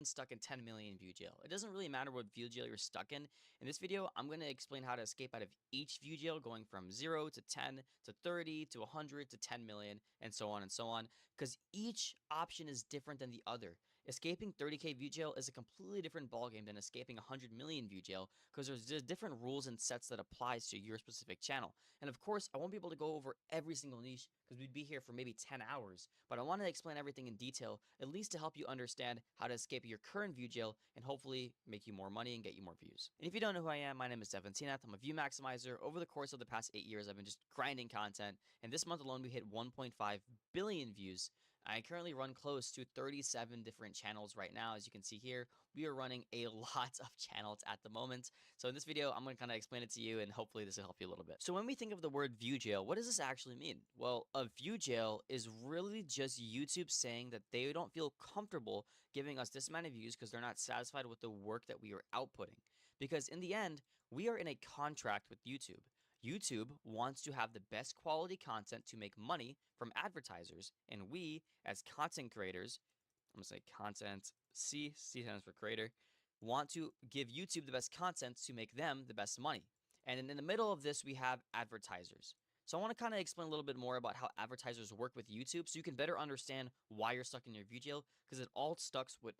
stuck in 10 million view jail. It doesn't really matter what view jail you're stuck in. In this video, I'm going to explain how to escape out of each view jail, going from 0 to 10 to 30 to 100 to 10 million and so on, because each option is different than the other. Escaping 30k view jail is a completely different ballgame than escaping 100 million view jail, because there's just different rules and sets that applies to your specific channel. And of course, I won't be able to go over every single niche because we'd be here for maybe 10 hours, but I want to explain everything in detail, at least to help you understand how to escape your current view jail and hopefully make you more money and get you more views. And if you don't know who I am, my name is Devin Tinath. I'm a view maximizer. Over the course of the past 8 years, I've been just grinding content, and this month alone, we hit 1.5 billion views. I currently run close to 37 different channels right now. As you can see here, we are running a lot of channels at the moment. So in this video, I'm going to kind of explain it to you, and hopefully this will help you a little bit. So when we think of the word view jail, what does this actually mean? Well, a view jail is really just YouTube saying that they don't feel comfortable giving us this amount of views because they're not satisfied with the work that we are outputting. Because in the end, we are in a contract with YouTube. YouTube wants to have the best quality content to make money from advertisers, and we, as content creators, I'm going to say content, C stands for creator, want to give YouTube the best content to make them the best money. And in the middle of this, we have advertisers. So I want to kind of explain a little bit more about how advertisers work with YouTube so you can better understand why you're stuck in your view jail, because it all starts with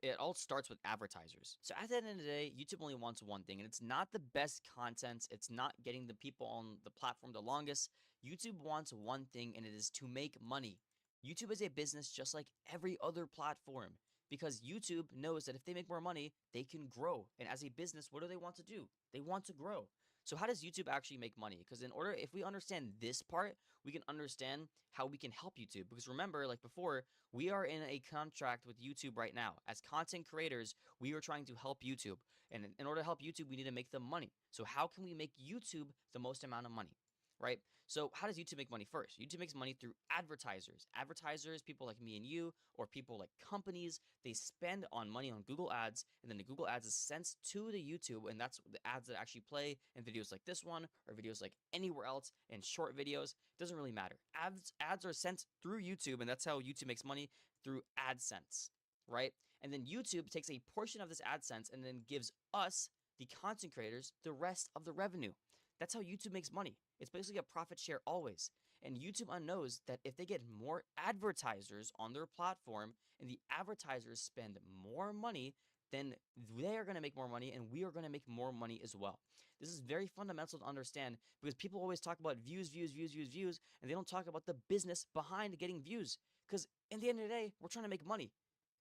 advertisers. So at the end of the day, YouTube only wants one thing, and it's not the best content. It's not getting the people on the platform the longest. YouTube wants one thing, and it is to make money. YouTube is a business just like every other platform, because YouTube knows that if they make more money, they can grow. And as a business, what do they want to do? They want to grow. So how does YouTube actually make money? Because if we understand this part, we can understand how we can help YouTube. Because remember, like before, we are in a contract with YouTube right now. As content creators, we are trying to help YouTube. And in order to help YouTube, we need to make them money. So how can we make YouTube the most amount of money? Right? So how does YouTube make money first? YouTube makes money through advertisers. Advertisers, people like me and you, or people like companies, they spend on money on Google Ads, and then the Google Ads is sent to the YouTube, and that's the ads that actually play in videos like this one, or videos like anywhere else, in short videos. It doesn't really matter. Ads are sent through YouTube, and that's how YouTube makes money, through AdSense, right? And then YouTube takes a portion of this AdSense and then gives us, the content creators, the rest of the revenue. That's how YouTube makes money. It's basically a profit share always. And YouTube knows that if they get more advertisers on their platform and the advertisers spend more money, then they are going to make more money and we are going to make more money as well. This is very fundamental to understand, because people always talk about views, and they don't talk about the business behind getting views. Because in the end of the day, we're trying to make money.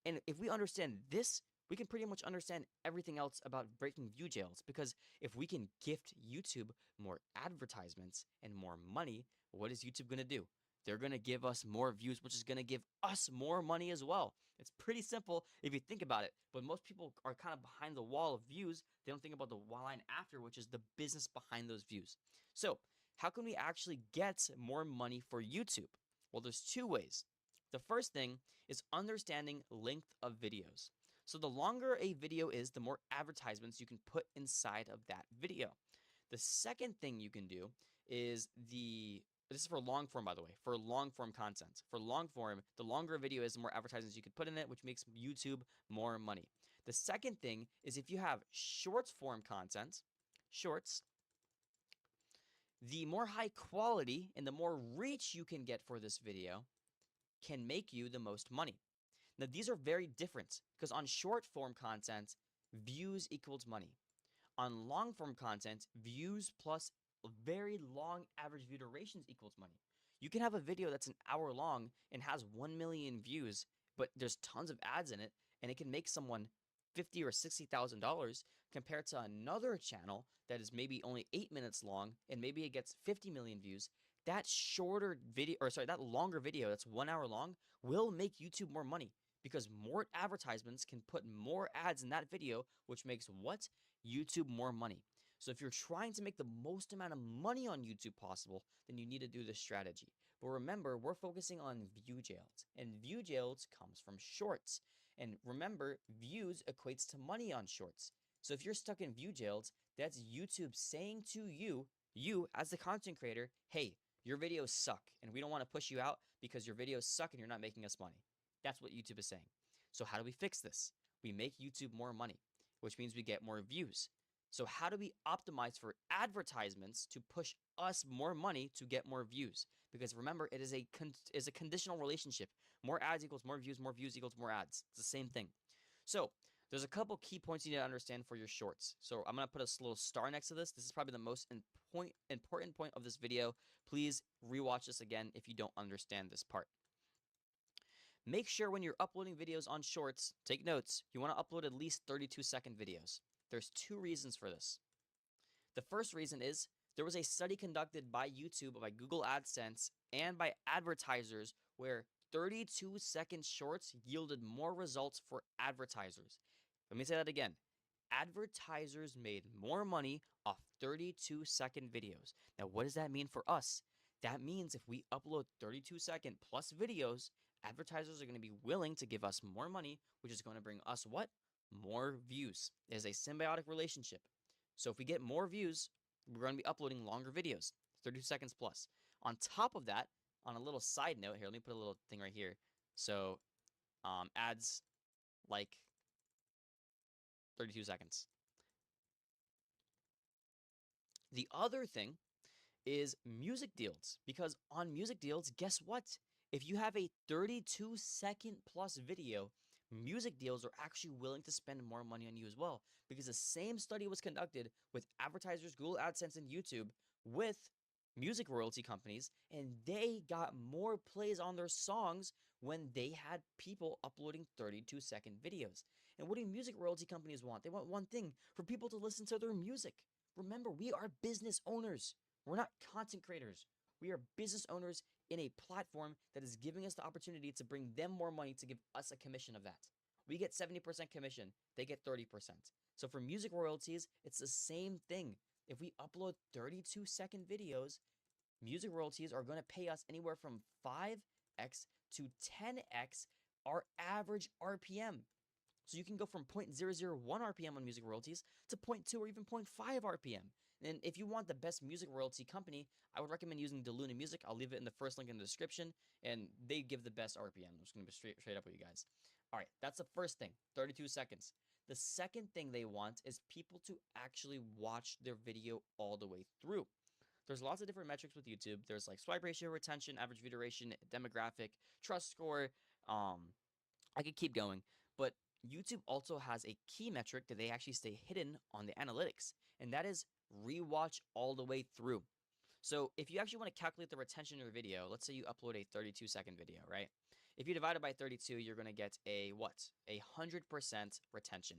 And if we understand this, we can pretty much understand everything else about breaking view jails, because if we can gift YouTube more advertisements and more money, what is YouTube going to do? They're going to give us more views, which is going to give us more money as well. It's pretty simple if you think about it, but most people are kind of behind the wall of views. They don't think about the line after, which is the business behind those views. So how can we actually get more money for YouTube? Well, there's two ways. The first thing is understanding length of videos. So the longer a video is, the more advertisements you can put inside of that video. The second thing you can do is this is for long form, by the way, for long form content. For long form, the longer a video is, the more advertisements you could put in it, which makes YouTube more money. The second thing is if you have short form content, shorts, the more high quality and the more reach you can get for this video can make you the most money. Now, these are very different, because on short form content, views equals money. On long form content, views plus very long average view durations equals money. You can have a video that's an hour long and has 1 million views, but there's tons of ads in it, and it can make someone $50,000 or $60,000, compared to another channel that is maybe only 8 minutes long and maybe it gets 50 million views. That that longer video that's 1 hour long will make YouTube more money, because more advertisements can put more ads in that video, which makes what? YouTube more money. So if you're trying to make the most amount of money on YouTube possible, then you need to do this strategy. But remember, we're focusing on view jails, and view jails comes from shorts. And remember, views equates to money on shorts. So if you're stuck in view jails, that's YouTube saying to you as the content creator, hey, your videos suck, and we don't want to push you out because your videos suck and you're not making us money. That's what YouTube is saying. So how do we fix this? we make YouTube more money, which means we get more views. So how do we optimize for advertisements to push us more money to get more views? Because remember, it is a conditional relationship. More ads equals more views equals more ads. It's the same thing. So there's a couple key points you need to understand for your shorts. So I'm going to put a little star next to this. This is probably the most important point of this video. Please rewatch this again if you don't understand this part. Make sure when you're uploading videos on shorts, take notes, you want to upload at least 32-second videos. There's two reasons for this. The first reason is there was a study conducted by YouTube, by Google AdSense, and by advertisers where 32-second shorts yielded more results for advertisers. Let me say that again. Advertisers made more money off 32-second videos. Now, what does that mean for us? That means if we upload 32-second plus videos, advertisers are going to be willing to give us more money, which is going to bring us what? More views. It is a symbiotic relationship. So if we get more views, we're going to be uploading longer videos, 32 seconds plus. On top of that, on a little side note here, let me put a little thing right here. So ads like 32 seconds. The other thing is music deals, because on music deals, guess what? If you have a 32-second plus video, music deals are actually willing to spend more money on you as well, because the same study was conducted with advertisers, Google AdSense, and YouTube with music royalty companies, and they got more plays on their songs when they had people uploading 32-second videos. And what do music royalty companies want? They want one thing, for people to listen to their music. Remember, we are business owners. We're not content creators. We are business owners in a platform that is giving us the opportunity to bring them more money to give us a commission of that. We get 70% commission. They get 30%. So for music royalties, it's the same thing. If we upload 32-second videos, music royalties are going to pay us anywhere from 5x to 10x our average RPM. So you can go from 0.001 RPM on music royalties to 0.2 or even 0.5 RPM. And if you want the best music royalty company, I would recommend using DeLuna Music. I'll leave it in the first link in the description, and they give the best RPM. I'm just going to be straight up with you guys. All right, that's the first thing, 32 seconds. The second thing they want is people to actually watch their video all the way through. There's lots of different metrics with YouTube. There's like swipe ratio, retention, average view duration, demographic, trust score. I could keep going, but YouTube also has a key metric that they actually stay hidden on the analytics, and that is rewatch all the way through. So if you actually want to calculate the retention of your video, let's say you upload a 32-second video, right? If you divide it by 32, you're going to get a what? 100% retention.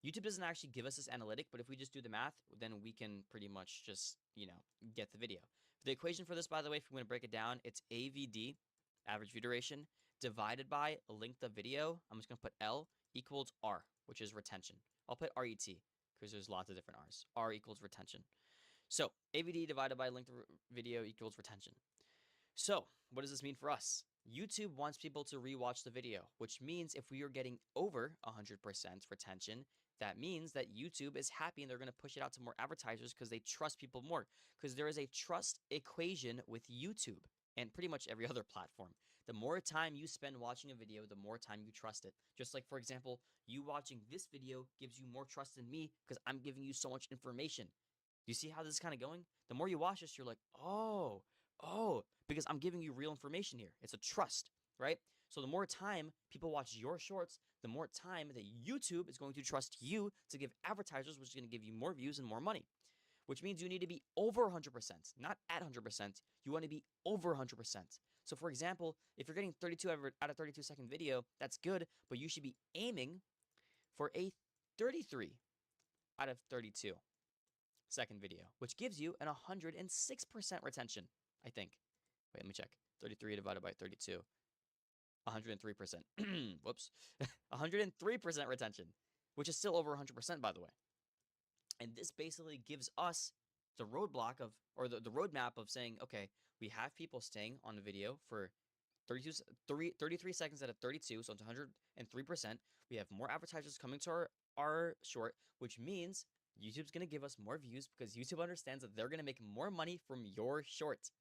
YouTube doesn't actually give us this analytic, but if we just do the math, then we can pretty much just, get the video. The equation for this, by the way, if we want to break it down, it's AVD, average view duration, divided by length of video. I'm just going to put L equals R, which is retention. I'll put RET because there's lots of different R's. R equals retention. So AVD divided by length of video equals retention. So what does this mean for us? YouTube wants people to rewatch the video, which means if we are getting over 100% retention, that means that YouTube is happy and they're going to push it out to more advertisers because they trust people more. Because there is a trust equation with YouTube and pretty much every other platform. The more time you spend watching a video, the more time you trust it. Just like, for example, you watching this video gives you more trust in me because I'm giving you so much information. You see how this is kind of going? The more you watch this, you're like, oh, because I'm giving you real information here. It's a trust, right? So the more time people watch your shorts, the more time that YouTube is going to trust you to give advertisers, which is going to give you more views and more money, which means you need to be over 100%, not at 100%. You want to be over 100%. So for example, if you're getting 32 out of 32-second video, that's good, but you should be aiming for a 33 out of 32-second video, which gives you an 106% retention, I think. Wait, let me check. 33 divided by 32. 103%. Whoops. 103% retention, which is still over 100%, by the way. And this basically gives us the roadblock of, or the roadmap of saying, okay, we have people staying on the video for 33 seconds out of 32, so it's 103%. We have more advertisers coming to our short, which means YouTube's going to give us more views because YouTube understands that they're going to make more money from your short.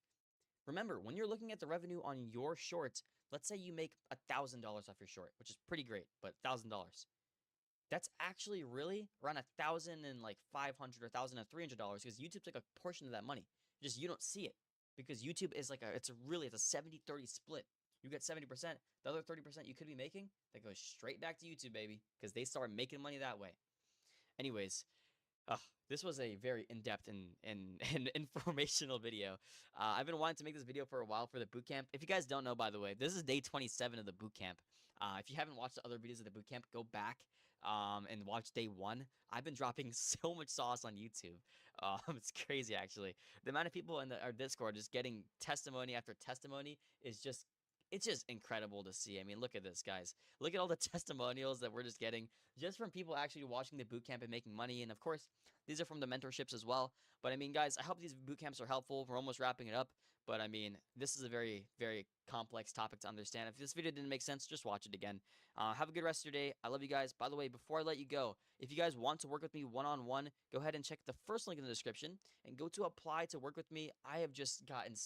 Remember, when you're looking at the revenue on your short, let's say you make $1,000 off your short, which is pretty great, but $1,000. That's actually really around 1,000 and like 500 or $1,300 because YouTube took a portion of that money. Just you don't see it because YouTube is like it's a 70-30 split. You get 70%, the other 30% you could be making that goes straight back to YouTube, baby, because they start making money that way. Anyways, this was a very in-depth and informational video. I've been wanting to make this video for a while for the bootcamp. If you guys don't know, by the way, this is day 27 of the bootcamp. If you haven't watched the other videos of the bootcamp, go back and watch day 1. I've been dropping so much sauce on YouTube. It's crazy, actually. The amount of people in our Discord just getting testimony after testimony is just it's just incredible to see. I mean, look at this, guys. Look at all the testimonials that we're just getting just from people actually watching the bootcamp and making money. And of course, these are from the mentorships as well. But I mean, guys, I hope these boot camps are helpful. We're almost wrapping it up. But I mean, this is a very, very complex topic to understand. If this video didn't make sense, just watch it again. Have a good rest of your day. I love you guys. By the way, before I let you go, if you guys want to work with me one-on-one, go ahead and check the first link in the description and go to apply to work with me. I have just gotten